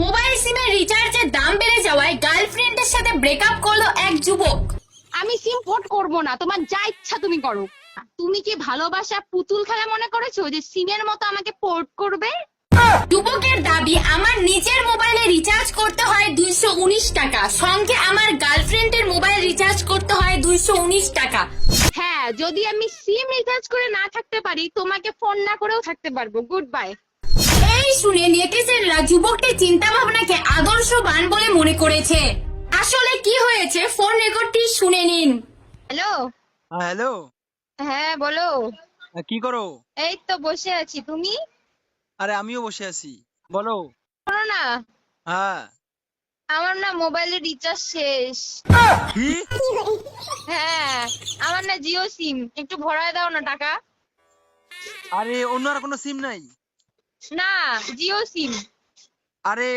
Mobile সিমের রিচার্জের দাম বেড়ে যাওয়ায় গার্লফ্রেন্ডের সাথে ব্রেকআপ করলো এক যুবক। আমি সিম পোর্ট করব না, তোমার যা ইচ্ছা তুমি করো। তুমি কি ভালোবাসা পুতুল খেলা মনে করেছো যে সিমের মতো আমাকে পোর্ট করবে? যুবকের দাবি, আমার নিজের মোবাইলে রিচার্জ করতে হয় 219 টাকা, সঙ্গে আমার গার্লফ্রেন্ডের মোবাইল রিচার্জ করতে হয় 219 টাকা। হ্যাঁ, যদি আমি সিম রিচার্জ করে না থাকতে পারি, তোমাকে ফোন না করেও থাকতে পারবো। Good bye. এই শুনে নেটিজেনরা যুবকটির চিন্তা ভাবনাকে আদর্শবান বলে মনে করেছে। আসলে কি হয়েছে ফোন রেকর্ডটি শুনে নিন। হ্যালো। হ্যালো। হ্যাঁ বলো। কি করো? এই তো বসে আছি, তুমি? আরে আমিও বসে আছি, বলো। শোনো না, হ্যাঁ। আমার না মোবাইলের রিচার্জ শেষ। কি? হ্যাঁ, আমার না জিও সিম, একটু ভরায় দাও না টাকা। আরে অন্য আর কোনো সিম নাই? না, জিও সিম। আরে